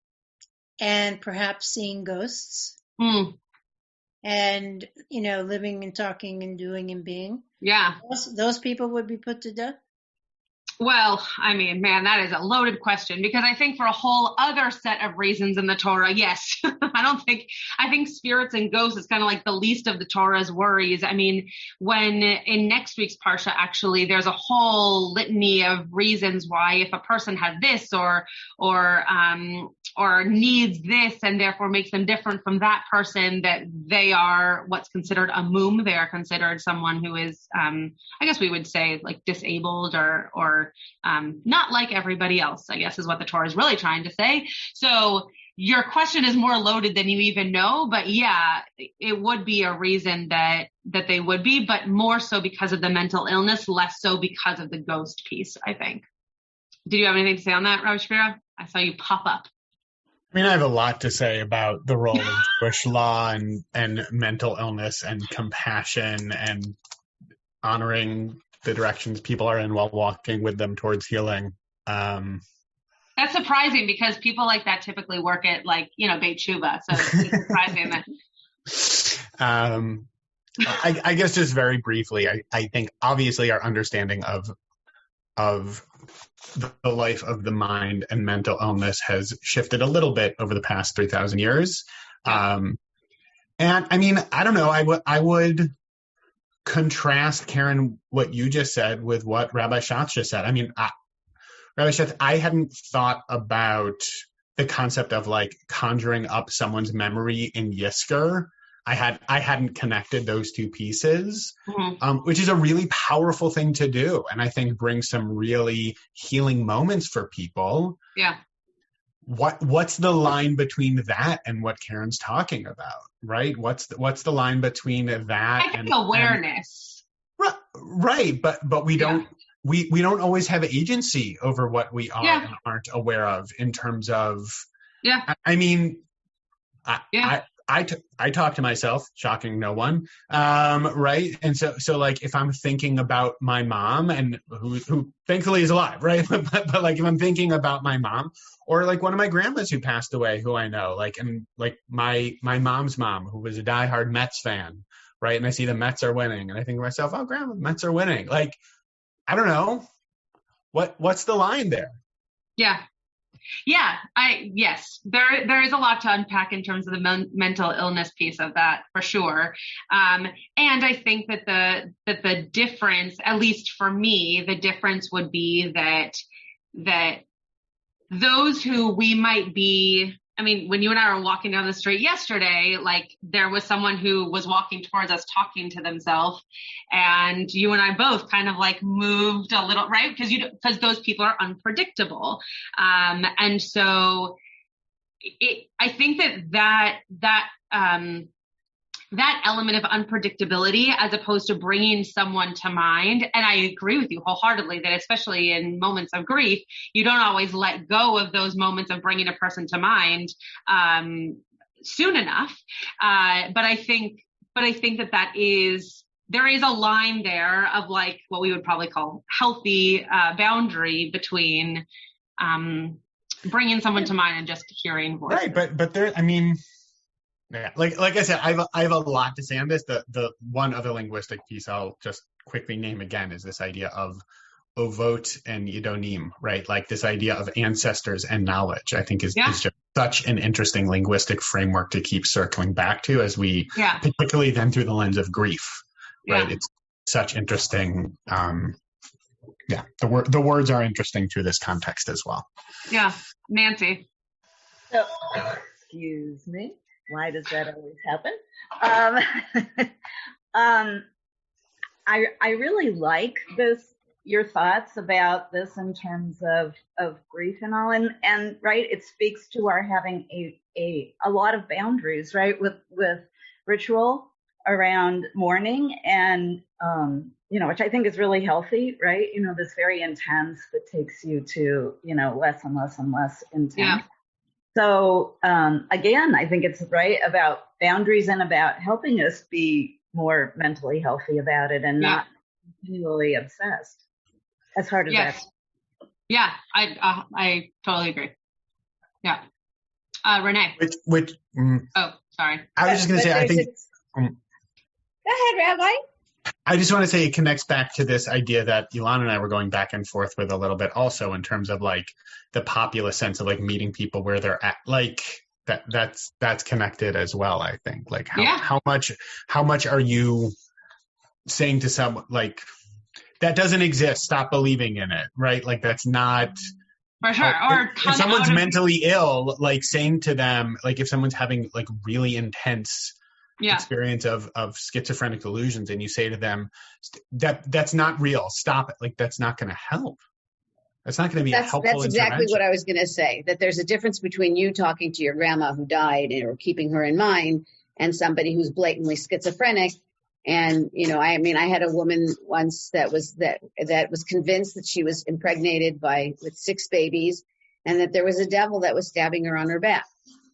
and perhaps seeing ghosts and, living and talking and doing and being. Yeah. Those people would be put to death? Well, I mean, man, that is a loaded question, because I think for a whole other set of reasons in the Torah, yes, I think spirits and ghosts is kind of like the least of the Torah's worries. I mean, when in next week's Parsha, actually, there's a whole litany of reasons why if a person had this or needs this and therefore makes them different from that person, that they are what's considered a mum. They are considered someone who is, I guess we would say, like disabled or not like everybody else, I guess is what the Torah is really trying to say. So your question is more loaded than you even know, but yeah, it would be a reason that they would be, but more so because of the mental illness, less so because of the ghost piece, I think. Did you have anything to say on that, Rabbi Shapiro? I saw you pop up. I mean, I have a lot to say about the role of Jewish law and mental illness and compassion and honoring the directions people are in while walking with them towards healing. That's surprising, because people like that typically work at Beit Tshuva. So it's surprising that. I guess just very briefly, I think obviously our understanding of the life of the mind and mental illness has shifted a little bit over the past 3,000 years. And I mean, I don't know, I would contrast, Karen, what you just said with what Rabbi Schatz just said. I mean, Rabbi Schatz, I hadn't thought about the concept of like conjuring up someone's memory in Yisker. I hadn't connected those two pieces, which is a really powerful thing to do, and I think brings some really healing moments for people. Yeah. What's the line between that and what Karen's talking about, right? What's the line between that and awareness? Right, but we don't we don't always have agency over what we are and aren't aware of in terms of. Yeah. I mean, I talk to myself, shocking no one, right? And so like if I'm thinking about my mom, and who thankfully is alive, right? but like if I'm thinking about my mom, or like one of my grandmas who passed away, who I know, like, and like my mom's mom, who was a diehard Mets fan, right? And I see the Mets are winning, and I think to myself, oh, grandma, Mets are winning. Like, I don't know, what's the line there? Yeah. Yeah, yes, there is a lot to unpack in terms of the mental illness piece of that, for sure. And I think that the difference, at least for me, the difference would be that those who we might be, I mean, when you and I were walking down the street yesterday, like there was someone who was walking towards us talking to themselves, and you and I both kind of like moved a little, right? Because those people are unpredictable. And so I think that element of unpredictability, as opposed to bringing someone to mind. And I agree with you wholeheartedly that especially in moments of grief, you don't always let go of those moments of bringing a person to mind soon enough. But I think there is a line there of like what we would probably call healthy boundary between bringing someone to mind and just hearing voices. Right, but there, I mean, yeah, like I said, I have a lot to say on this. The one other linguistic piece I'll just quickly name again is this idea of ovot and yidonim, right? Like this idea of ancestors and knowledge, I think is just such an interesting linguistic framework to keep circling back to as we, particularly then through the lens of grief, right? It's such interesting. The words are interesting to this context as well. Yeah, Nancy. So, excuse me. Why does that always happen? I really like your thoughts about this in terms of grief and all, and right, it speaks to our having a lot of boundaries, right, with ritual around mourning, and which I think is really healthy, right? This very intense that takes you to less and less and less intense. Yeah. So, again, I think it's right about boundaries and about helping us be more mentally healthy about it and not continually obsessed. As hard as that. Yeah, I totally agree. Yeah. Renee. Which oh, sorry. I was just going to say, I think. Go ahead, Rabbi. I just want to say it connects back to this idea that Ilan and I were going back and forth with a little bit also in terms of like the populist sense of like meeting people where they're at, like that's connected as well. I think like how much are you saying to someone like that doesn't exist, stop believing in it, right? Like that's not for sure. Or if someone's mentally ill, like saying to them, like if someone's having like really intense experience of schizophrenic delusions and you say to them that's not real, stop it, like that's not going to help. That's not going to be a helpful That's exactly what I was going to say, that there's a difference between you talking to your grandma who died or keeping her in mind and somebody who's blatantly schizophrenic. And, you know, I mean, I had a woman once that was convinced that she was impregnated with 6 babies and that there was a devil that was stabbing her on her back.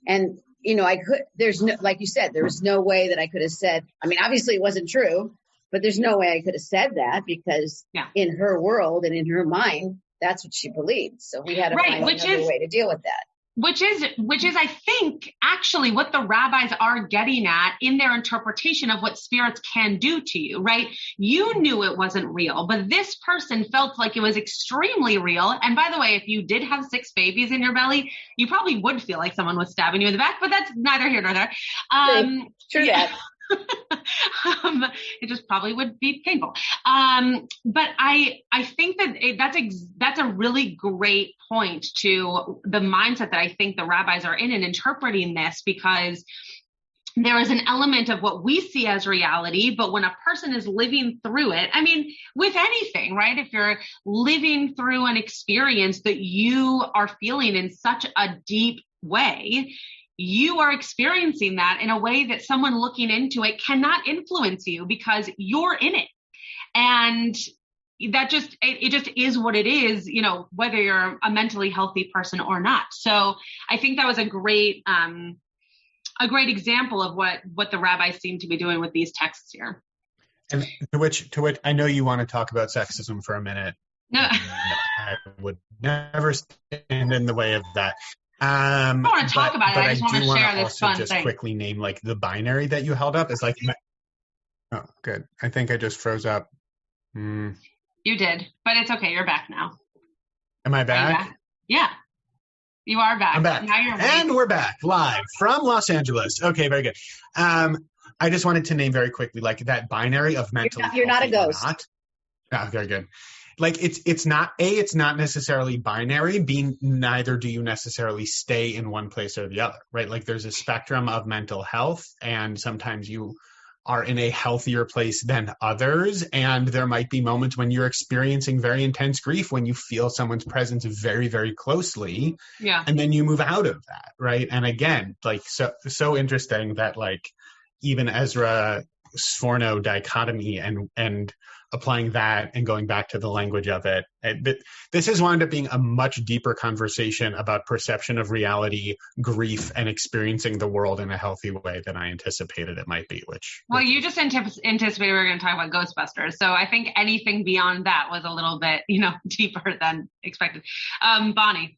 And, you know, like you said, there was no way that I could have said, I mean, obviously it wasn't true, but there's no way I could have said that because in her world and in her mind, that's what she believed. So we had to find another way to deal with that. Which is, I think, actually what the rabbis are getting at in their interpretation of what spirits can do to you, right? You knew it wasn't real, but this person felt like it was extremely real. And by the way, if you did have 6 babies in your belly, you probably would feel like someone was stabbing you in the back, but that's neither here nor there. True that. It just probably would be painful. But I think that that's a really great point to the mindset that I think the rabbis are in interpreting this, because there is an element of what we see as reality, but when a person is living through it, I mean, with anything, right? If you're living through an experience that you are feeling in such a deep way, you are experiencing that in a way that someone looking into it cannot influence you because you're in it. And that it just is what it is, you know, whether you're a mentally healthy person or not. So I think that was a great example of what the rabbis seem to be doing with these texts here. And to which I know you want to talk about sexism for a minute. No. I would never stand in the way of that. I don't want to talk about it. I just want to share this fun just thing. Quickly name like the binary that you held up is like. Oh, good. I think I just froze up. You did, but it's okay. You're back now. Am I back? Yeah, you are back. I'm back. Now you're and we're back live from Los Angeles. Okay, very good. I just wanted to name very quickly like that binary of mentally. You're not a ghost. Oh, very good. Like it's not necessarily binary. B, neither do you necessarily stay in one place or the other, right? Like there's a spectrum of mental health, and sometimes you are in a healthier place than others. And there might be moments when you're experiencing very intense grief, when you feel someone's presence very, very closely. Yeah. And then you move out of that, right? And again, like so interesting that like even Ezra Sforno dichotomy and applying that and going back to the language of it. But this has wound up being a much deeper conversation about perception of reality, grief, and experiencing the world in a healthy way than I anticipated it might be. Well, you just anticipated we were going to talk about Ghostbusters. So I think anything beyond that was a little bit, deeper than expected. Bonnie.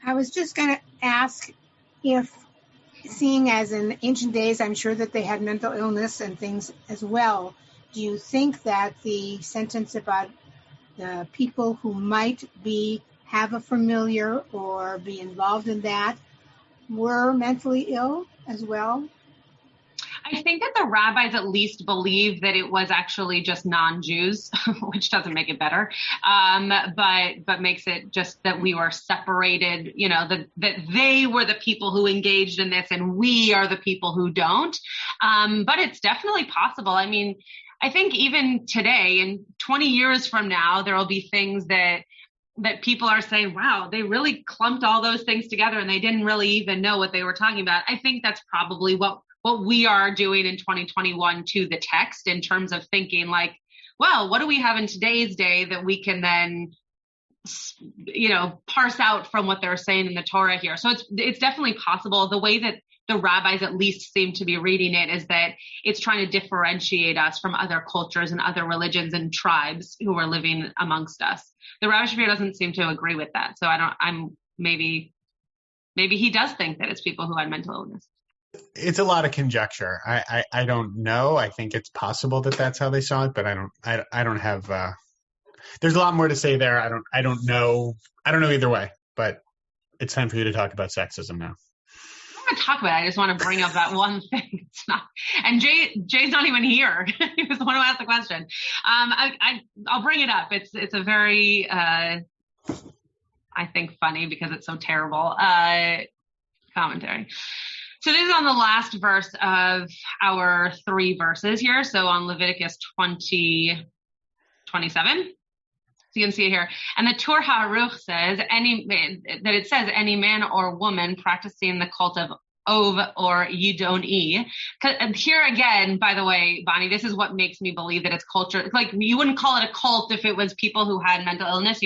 I was just going to ask if, seeing as in ancient days, I'm sure that they had mental illness and things as well. Do you think that the sentence about the people who might have a familiar or be involved in that were mentally ill as well? I think that the rabbis at least believe that it was actually just non-Jews, which doesn't make it better, but makes it just that we were separated, that they were the people who engaged in this and we are the people who don't. But it's definitely possible. I mean, I think even today, in 20 years from now, there will be things that people are saying, wow, they really clumped all those things together and they didn't really even know what they were talking about. I think that's probably what we are doing in 2021 to the text, in terms of thinking like, well, what do we have in today's day that we can then, parse out from what they're saying in the Torah here. So it's definitely possible. The way that the rabbis at least seem to be reading it is that it's trying to differentiate us from other cultures and other religions and tribes who are living amongst us. The Rabbi Shapiro doesn't seem to agree with that. So maybe he does think that it's people who had mental illness. It's a lot of conjecture. I don't know. I think it's possible that that's how they saw it, but I don't have. There's a lot more to say there. I don't know. I don't know either way. But it's time for you to talk about sexism now. I don't want to talk about it. I just want to bring up that one thing. It's not. And Jay's not even here. He was the one who asked the question. I'll bring it up. It's a very I think funny because it's so terrible commentary. So this is on the last verse of our 3 verses here. So on Leviticus 20:27. So you can see it here. And the Tur HaAruch says any man or woman practicing the cult of Ov or Yidon-E. Here again, by the way, Bonnie, this is what makes me believe that it's culture. Like, you wouldn't call it a cult if it was people who had mental illness.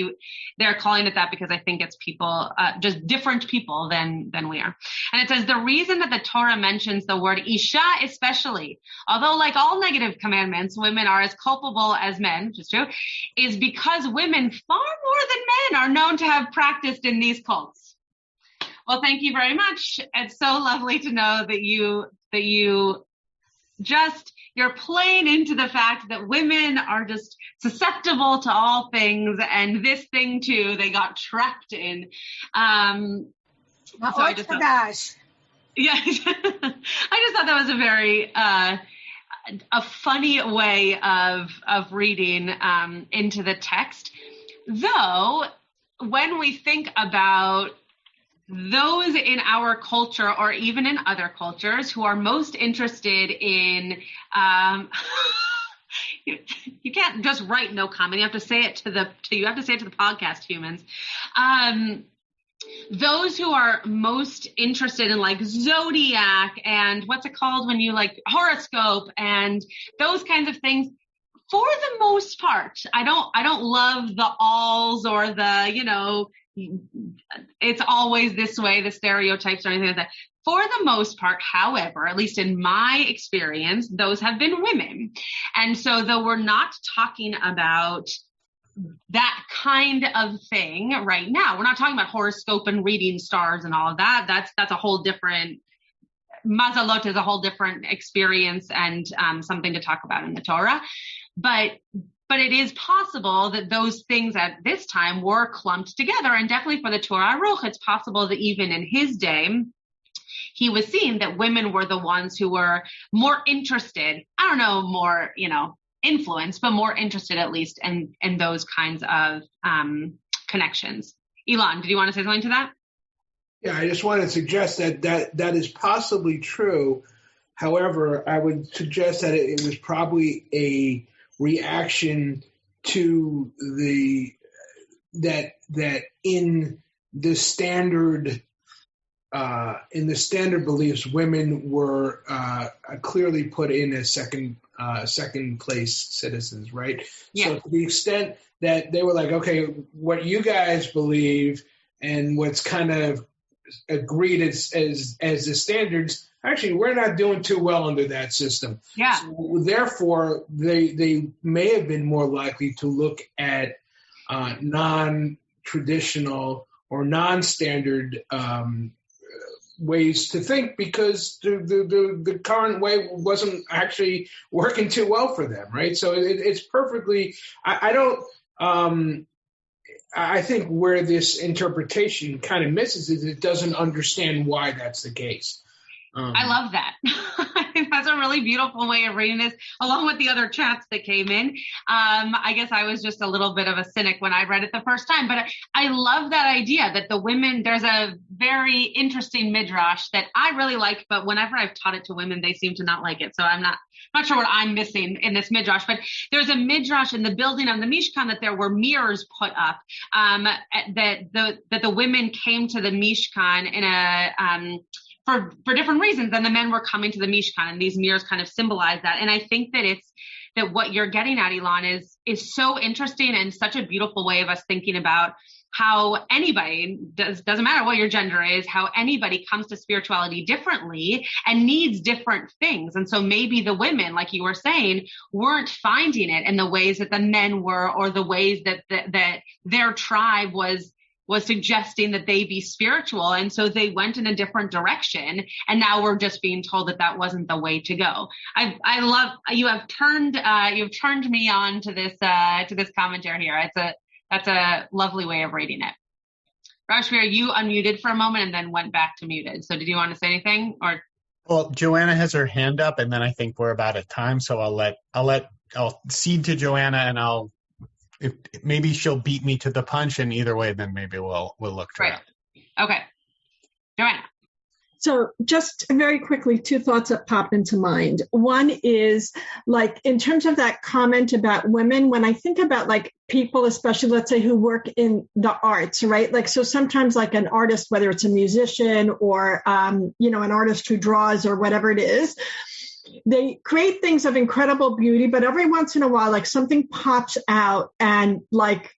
They're calling it that because I think it's people, just different people than we are. And it says the reason that the Torah mentions the word Isha especially, although like all negative commandments, women are as culpable as men, which is true, is because women far more than men are known to have practiced in these cults. Well, thank you very much. It's so lovely to know that you're playing into the fact that women are just susceptible to all things, and this thing too, they got trapped in. So I just thought, yeah, I just thought that was a very a funny way of reading into the text. Though, when we think about those in our culture or even in other cultures who are most interested in, you can't just write no comment. You have to say it to the podcast humans. Those who are most interested in like zodiac and what's it called when you like horoscope and those kinds of things, for the most part, I don't love the alls or the, it's always this way, the stereotypes or anything like that. For the most part, however, at least in my experience, those have been women. And so though we're not talking about that kind of thing right now, we're not talking about horoscope and reading stars and all of that. That's a whole different, mazalot is a whole different experience and something to talk about in the Torah. But it is possible that those things at this time were clumped together. And definitely for the Tur HaAruch, it's possible that even in his day, he was seeing that women were the ones who were more interested, I don't know, more, influenced, but more interested at least in those kinds of connections. Elon, did you want to say something to that? Yeah, I just want to suggest that is possibly true. However, I would suggest that it was probably a reaction to that in the standard beliefs, women were clearly put in as second place citizens, right? Yeah. So to the extent that they were like, okay, what you guys believe and what's kind of agreed as the standards, actually, we're not doing too well under that system. Yeah. So, therefore, they may have been more likely to look at non-traditional or non-standard ways to think because the current way wasn't actually working too well for them, right? So it's perfectly. I think where this interpretation kind of misses is it doesn't understand why that's the case. I love that. I think that's a really beautiful way of reading this, along with the other chats that came in. I guess I was just a little bit of a cynic when I read it the first time, but I love that idea that the women, there's a very interesting midrash that I really like, but whenever I've taught it to women, they seem to not like it. So I'm not sure what I'm missing in this midrash, but there's a midrash in the building of the Mishkan that there were mirrors put up, that the women came to the Mishkan in a, for different reasons than the men were coming to the Mishkan, and these mirrors kind of symbolize that. And I think that what you're getting at, Elon, is so interesting and such a beautiful way of us thinking about how anybody, doesn't matter what your gender is, how anybody comes to spirituality differently and needs different things. And so maybe the women, like you were saying, weren't finding it in the ways that the men were, or the ways that their tribe was was suggesting that they be spiritual. And so they went in a different direction. And now we're just being told that that wasn't the way to go. I love, you've turned me on to this commentary here. That's a lovely way of reading it. Shapiro, you unmuted for a moment and then went back to muted. So did you want to say anything or? Well, Joanna has her hand up and then I think we're about at time. So I'll cede to Joanna and maybe she'll beat me to the punch, and either way, then maybe we'll look to it. Okay. Joanna. So just very quickly, two thoughts that pop into mind. One is like, in terms of that comment about women, when I think about like people, especially let's say who work in the arts, right? Like, so sometimes like an artist, whether it's a musician or, an artist who draws or whatever it is, they create things of incredible beauty, but every once in a while, like something pops out and like,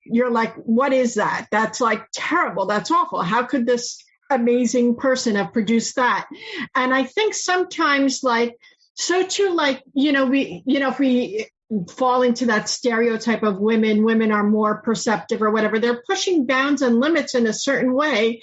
you're like, what is that? That's like terrible. That's awful. How could this amazing person have produced that? And I think sometimes like, so too, like, if we fall into that stereotype of women are more perceptive or whatever, they're pushing bounds and limits in a certain way.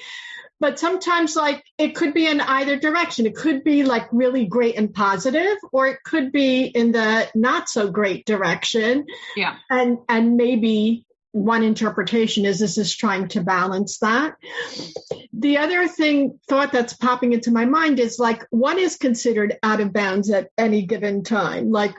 But sometimes, like, it could be in either direction. It could be, like, really great and positive, or it could be in the not-so-great direction. Yeah. And maybe one interpretation is this is trying to balance that. The other thought that's popping into my mind is, like, what is considered out of bounds at any given time? Like,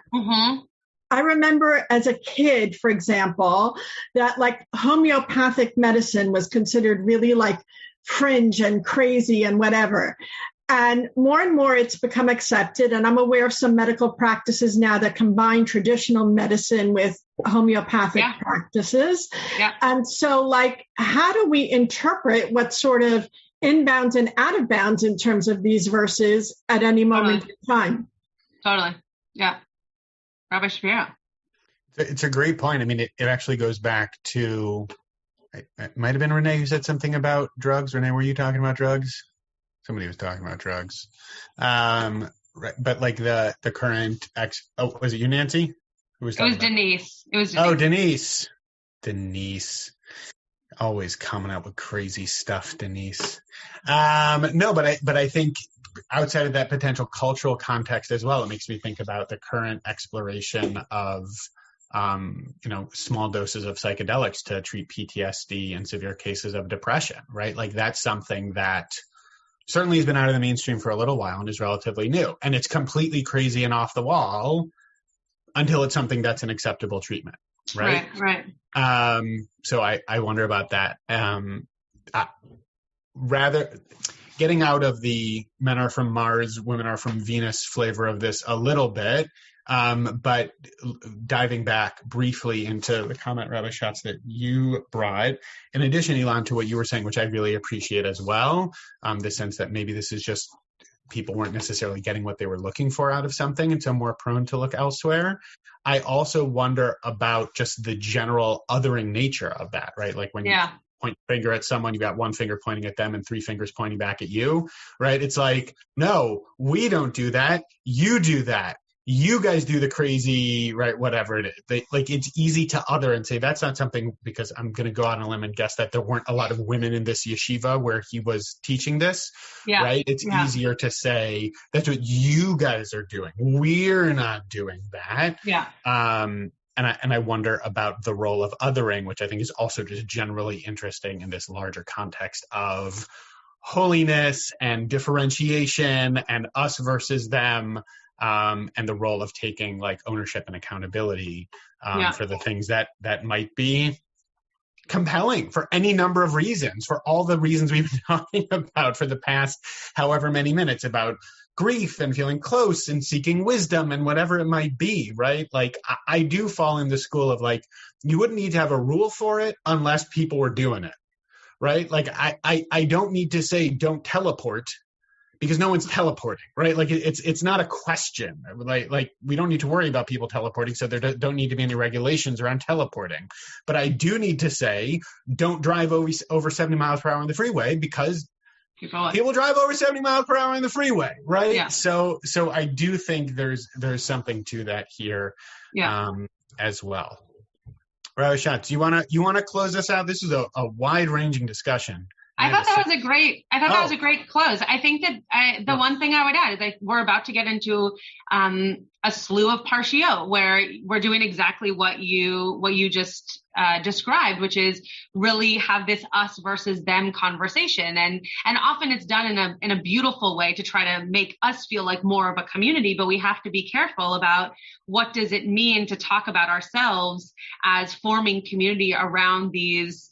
I remember as a kid, for example, that, like, homeopathic medicine was considered really, like, fringe and crazy and whatever. And more it's become accepted. And I'm aware of some medical practices now that combine traditional medicine with homeopathic practices. Yeah. And so, like, how do we interpret what sort of inbounds and out of bounds in terms of these verses at any moment in time? Totally. Yeah. Rabbi Shapiro. It's a great point. I mean, it actually goes back to, it might have been Renee who said something about drugs. Renee, were you talking about drugs? Somebody was talking about drugs. Right, but like the current was it you, Nancy? Who was talking about? Denise. It was Denise. Oh, Denise. Denise. Always coming up with crazy stuff, Denise. No, but I think outside of that potential cultural context as well, it makes me think about the current exploration of small doses of psychedelics to treat PTSD and severe cases of depression, right? Like that's something that certainly has been out of the mainstream for a little while and is relatively new. And it's completely crazy and off the wall until it's something that's an acceptable treatment, right? Right. So I wonder about that. Rather getting out of the men are from Mars, women are from Venus flavor of this a little bit, but diving back briefly into the comment, Rabbi Schatz, that you brought, in addition, Elon, to what you were saying, which I really appreciate as well, the sense that maybe this is just people weren't necessarily getting what they were looking for out of something and so more prone to look elsewhere. I also wonder about just the general othering nature of that, right? Like when you point your finger at someone, you got one finger pointing at them and three fingers pointing back at you, right? It's like, no, we don't do that. You do that. You guys do the crazy, right? Whatever it is. It's easy to other and say that's not something, because I'm going to go out on a limb and guess that there weren't a lot of women in this yeshiva where he was teaching this, right? It's easier to say that's what you guys are doing. We're not doing that. Yeah. And I wonder about the role of othering, which I think is also just generally interesting in this larger context of holiness and differentiation and us versus them. And the role of taking like ownership and accountability for the things that might be compelling for any number of reasons, for all the reasons we've been talking about for the past however many minutes about grief and feeling close and seeking wisdom and whatever it might be, right? Like I do fall in the school of like, you wouldn't need to have a rule for it unless people were doing it, right? Like I don't need to say don't teleport, because no one's teleporting, right? Like it's not a question. Like we don't need to worry about people teleporting, so there don't need to be any regulations around teleporting. But I do need to say, don't drive over 70 miles per hour on the freeway, because people drive over 70 miles per hour on the freeway, right? Yeah. So I do think there's something to that here as well. Rabbi Schatz, you wanna close us out? This is a wide-ranging discussion. I thought that was a great close. I think that the one thing I would add is we're about to get into a slew of Parshiyot where we're doing exactly what you just described, which is really have this us versus them conversation. And often it's done in a beautiful way to try to make us feel like more of a community, but we have to be careful about what does it mean to talk about ourselves as forming community around these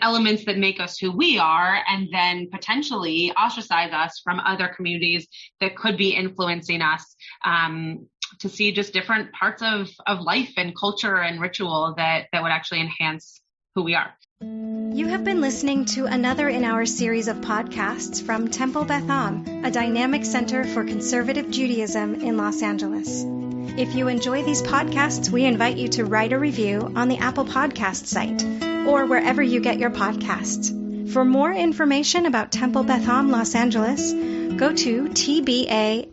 elements that make us who we are, and then potentially ostracize us from other communities that could be influencing us, to see just different parts of life and culture and ritual that would actually enhance who we are. You have been listening to another in our series of podcasts from Temple Beth Am, a dynamic center for conservative Judaism in Los Angeles. If you enjoy these podcasts, we invite you to write a review on the Apple Podcast site or wherever you get your podcasts. For more information about Temple Beth Am Los Angeles, go to tbala.org.